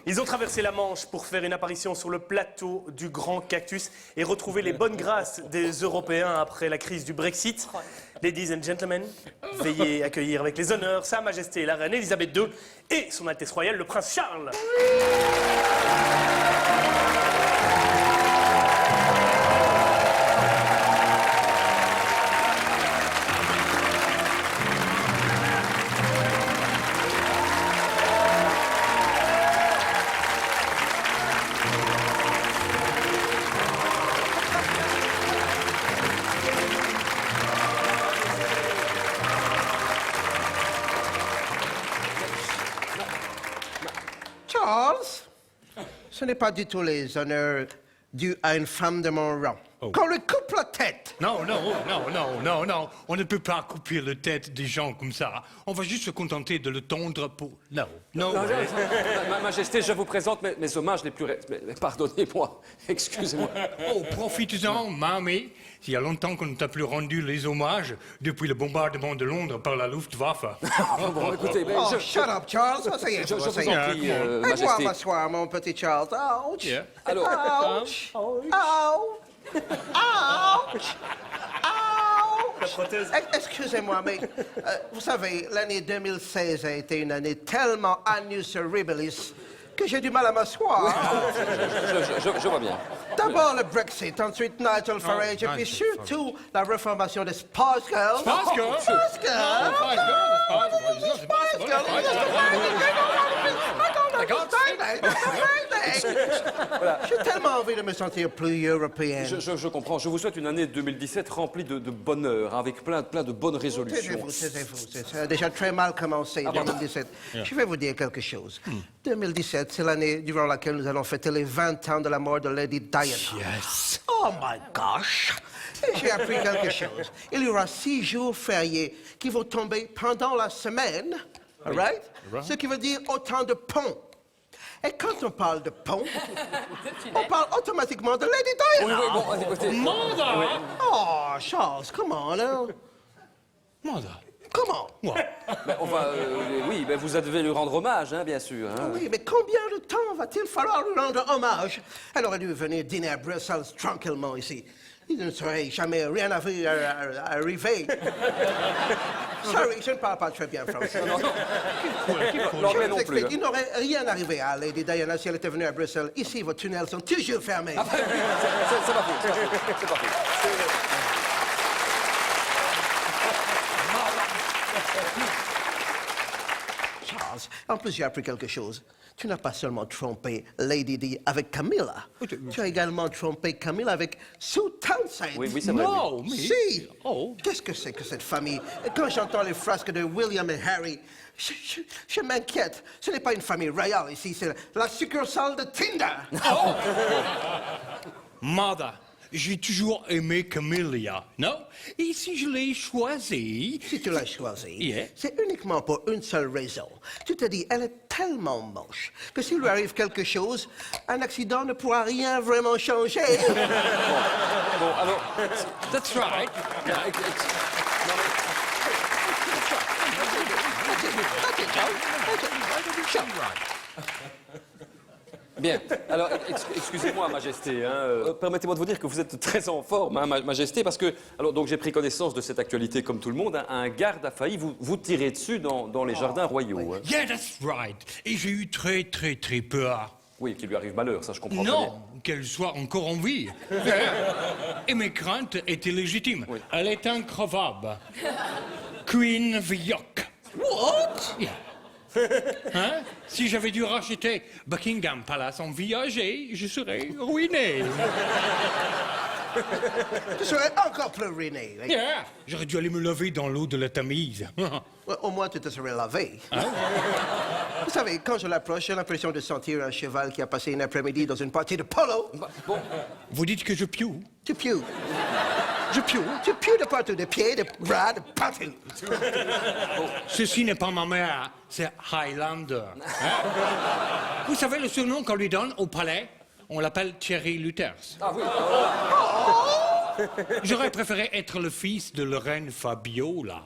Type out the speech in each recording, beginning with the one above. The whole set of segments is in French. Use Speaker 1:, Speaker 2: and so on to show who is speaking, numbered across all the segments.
Speaker 1: Ils ont traversé la Manche pour faire une apparition sur le plateau du Grand Cactus et retrouver les bonnes grâces des Européens après la crise du Brexit. Ladies and gentlemen, veuillez accueillir avec les honneurs Sa Majesté la Reine Elisabeth II et Son Altesse Royale le Prince Charles.
Speaker 2: Charles, ce n'est pas du tout les honneurs dus à une femme de mon rang.
Speaker 3: Oh.
Speaker 2: Qu'on lui coupe la tête.
Speaker 3: Non. On ne peut pas couper la tête des gens comme ça. On va juste se contenter de le tondre pour là-haut.
Speaker 4: Non, Ma Majesté, je vous présente mes hommages les plus... Mais pardonnez-moi, excusez-moi.
Speaker 3: Oh, profitez-en, mamie. Il y a longtemps qu'on ne t'a plus rendu les hommages depuis le bombardement de Londres par la Luftwaffe.
Speaker 4: Bon, écoutez, mais
Speaker 2: Oh, shut up, Charles. Ça y est,
Speaker 4: je vous en
Speaker 2: ça y est.
Speaker 4: prie,
Speaker 2: Aide-moi à
Speaker 4: Majesté.
Speaker 2: m'asseoir, mon petit Charles. Ouch.
Speaker 3: Yeah.
Speaker 4: Alors,
Speaker 2: Ouch. Ouch. Ouch.
Speaker 1: La prothèse.
Speaker 2: Excusez-moi, mais vous savez, l'année 2016 a été une année tellement annus horribilis que j'ai du mal à m'asseoir.
Speaker 4: je vois bien.
Speaker 2: D'abord le Brexit, ensuite Nigel Farage, et puis surtout la reformation des Spice Girls.
Speaker 3: Spice Girls?
Speaker 2: Spice Girls? J'ai tellement envie de me sentir plus européenne.
Speaker 4: Je comprends. Je vous souhaite une année 2017 remplie de bonheur, avec plein de bonnes résolutions.
Speaker 2: Taisez-vous. Ça a déjà très mal commencé, 2017. Je vais vous dire quelque chose. 2017, c'est l'année durant laquelle nous allons fêter les 20 ans de la mort de Lady Diana.
Speaker 3: Yes.
Speaker 2: Oh my gosh! Et j'ai appris quelque chose. Il y aura 6 jours fériés qui vont tomber pendant la semaine, all right? Ce qui veut dire autant de ponts. Et quand on parle de ponts, on parle automatiquement de Lady Diana.
Speaker 4: Oui, bon, écoutez...
Speaker 3: Mother!
Speaker 2: Oh, Charles, come on, hein?
Speaker 3: Mother.
Speaker 2: Comment?
Speaker 4: Oui, mais vous devez lui rendre hommage, hein, bien sûr. Hein.
Speaker 2: Oui, mais combien de temps va-t-il falloir lui rendre hommage? Elle aurait dû venir dîner à Bruxelles tranquillement ici. Il ne serait jamais rien à vu arriver. Sorry, je ne parle pas très bien français.
Speaker 4: L'anglais
Speaker 2: Je
Speaker 4: non
Speaker 2: vous
Speaker 4: plus.
Speaker 2: explique, il n'aurait rien arrivé à Lady Diana si elle était venue à Bruxelles. Ici, vos tunnels sont toujours fermés.
Speaker 4: C'est pas faux.
Speaker 2: Charles, en plus, j'ai appris quelque chose. Tu n'as pas seulement trompé Lady Di avec Camilla. Tu as également trompé Camilla avec Sue Townsend.
Speaker 4: Oui, c'est vrai.
Speaker 3: Non, mais...
Speaker 2: Si!
Speaker 3: Oh.
Speaker 2: Qu'est-ce que c'est que cette famille? Quand j'entends les frasques de William et Harry, je m'inquiète. Ce n'est pas une famille royale ici, c'est la succursale de Tinder.
Speaker 3: Mother, j'ai toujours aimé Camilla, non? Et si je l'ai choisie...
Speaker 2: Si tu l'as choisie,
Speaker 3: Yeah.
Speaker 2: c'est uniquement pour une seule raison. Tu te dis, elle est tellement moche que s'il lui arrive quelque chose, un accident ne pourra rien vraiment changer.
Speaker 4: Bon, alors...
Speaker 3: That's right.
Speaker 4: Bien. Alors, excusez-moi, Majesté. Permettez-moi de vous dire que vous êtes très en forme, hein, Majesté, parce que... Alors, donc, j'ai pris connaissance de cette actualité comme tout le monde. Hein, un garde a failli vous tirer dessus dans les jardins royaux. Hein.
Speaker 3: Yeah, that's right. Et j'ai eu très peur.
Speaker 4: Oui, qu'il lui arrive malheur, ça je comprends très bien.
Speaker 3: Non, qu'elle soit encore en vie. Et mes craintes étaient légitimes.
Speaker 4: Oui.
Speaker 3: Elle est increvable. Queen of York.
Speaker 2: What?
Speaker 3: Yeah. Hein? Si j'avais dû racheter Buckingham Palace en viager, je serais ruiné.
Speaker 2: Tu serais encore plus ruiné. Oui.
Speaker 3: Yeah. J'aurais dû aller me laver dans l'eau de la Tamise.
Speaker 2: Au moins, tu te serais lavé. Vous savez, quand je l'approche, j'ai l'impression de sentir un cheval qui a passé une après-midi dans une partie de polo.
Speaker 4: Bon,
Speaker 3: Vous dites que je pue?
Speaker 2: Tu pieux. Je pieux. Tu pieux de partout, des pieds, des bras, de partout.
Speaker 3: Ceci n'est pas ma mère, c'est Highlander. Hein? Vous savez le surnom qu'on lui donne au palais? On l'appelle Thierry Luthers.
Speaker 4: ah oui.
Speaker 3: J'aurais préféré être le fils de la reine Fabiola.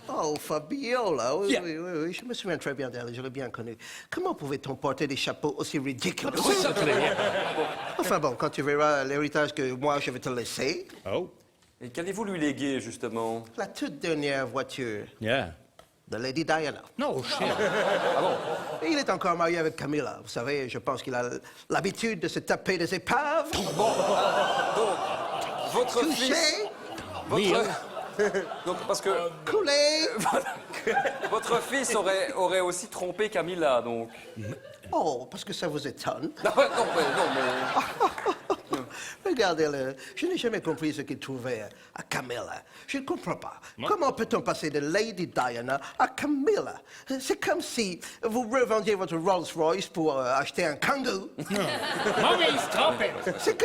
Speaker 2: Oh, Fabiola, oui,
Speaker 3: Yeah.
Speaker 2: oui, je me souviens très bien d'elle, je l'ai bien connue. Comment pouvait-on porter des chapeaux aussi ridicules? Enfin bon, quand tu verras l'héritage que moi je vais te laisser,
Speaker 3: Oh,
Speaker 4: Et qu'allez-vous lui léguer, justement?
Speaker 2: la toute dernière voiture
Speaker 3: yeah.
Speaker 2: de Lady Diana.
Speaker 3: No shit.
Speaker 2: Et il est encore marié avec Camilla. Vous savez, je pense qu'il a l'habitude de se taper des épaves.
Speaker 4: Votre fils...
Speaker 2: Touché,
Speaker 4: Donc, parce que
Speaker 2: coulé.
Speaker 4: votre fils aurait aussi trompé Camilla, donc...
Speaker 2: Oh, parce que ça vous étonne.
Speaker 4: Non, mais...
Speaker 2: Regardez-le, je n'ai jamais compris ce qu'il trouvait à Camilla. Je ne comprends pas. Comment peut-on passer de Lady Diana à Camilla? C'est comme si vous revendiez votre Rolls-Royce pour acheter un Kangoo.
Speaker 3: Mommy, stop it.
Speaker 2: C'est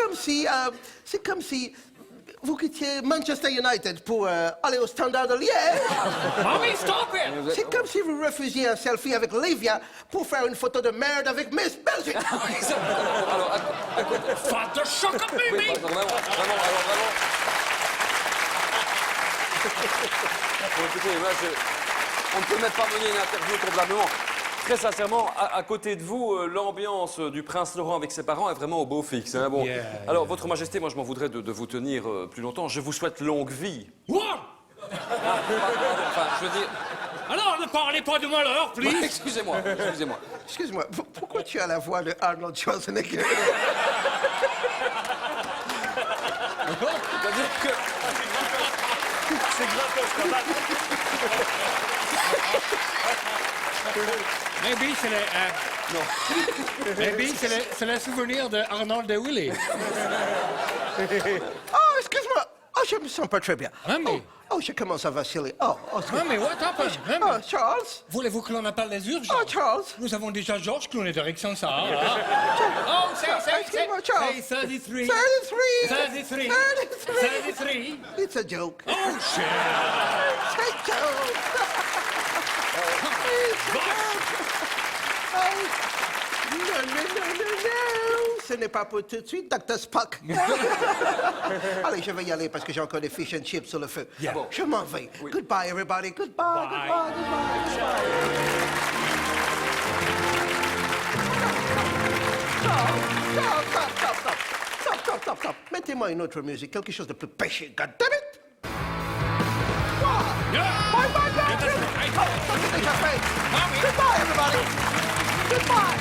Speaker 2: comme si vous quittiez Manchester United pour aller au Standard de Liège.
Speaker 3: Mommy, stop it.
Speaker 2: C'est comme si vous refusiez un selfie avec Livia pour faire une photo de merde avec Miss Belgique.
Speaker 4: Alors,
Speaker 3: Father shock up,
Speaker 4: oui,
Speaker 3: baby.
Speaker 4: vraiment. Bon, écoutez, moi, on ne peut même pas mener une interview convenablement. Très sincèrement, à côté de vous, l'ambiance du prince Laurent avec ses parents est vraiment au beau fixe. Hein, bon.
Speaker 3: Yeah,
Speaker 4: Alors, Votre Majesté, moi, je m'en voudrais de vous tenir plus longtemps. Je vous souhaite longue vie.
Speaker 3: What?
Speaker 4: Enfin, je veux dire...
Speaker 3: Alors, ne parlez pas de malheur, please.
Speaker 4: Excusez-moi.
Speaker 2: Excuse-moi, pourquoi tu as la voix de Arnold Schwarzenegger?
Speaker 4: C'est-à-dire que...
Speaker 1: C'est grave au scandale.
Speaker 3: Maybe c'est le... Non. Maybe c'est le souvenir de Arnold de Willy.
Speaker 2: Oh, excuse-moi. Oh, je me sens pas très bien.
Speaker 3: Mamie.
Speaker 2: Oh, je commence à vaciller. Oh,
Speaker 3: Mamie, what happened?
Speaker 2: Oh,
Speaker 3: Mamie.
Speaker 2: Charles.
Speaker 3: Voulez-vous que l'on appelle les urgences?
Speaker 2: Oh, Charles.
Speaker 3: Nous avons déjà Georges Clooney direction ça. Oh,
Speaker 2: Excuse-moi, Charles.
Speaker 3: say 33.
Speaker 2: 33.
Speaker 3: 33.
Speaker 2: It's a joke.
Speaker 3: Oh, shit.
Speaker 2: It's a joke. Oh, non. Ce n'est pas pour tout de suite, Dr. Spock. Allez, je vais y aller parce que j'ai encore des fish and chips sur le feu.
Speaker 3: Yeah.
Speaker 2: Bon, je m'en vais. Goodbye, everybody. Goodbye. Stop. Mettez-moi une autre musique, quelque chose de plus péché. God damn it! Bye. Déjà fait. Goodbye, everybody. Goodbye.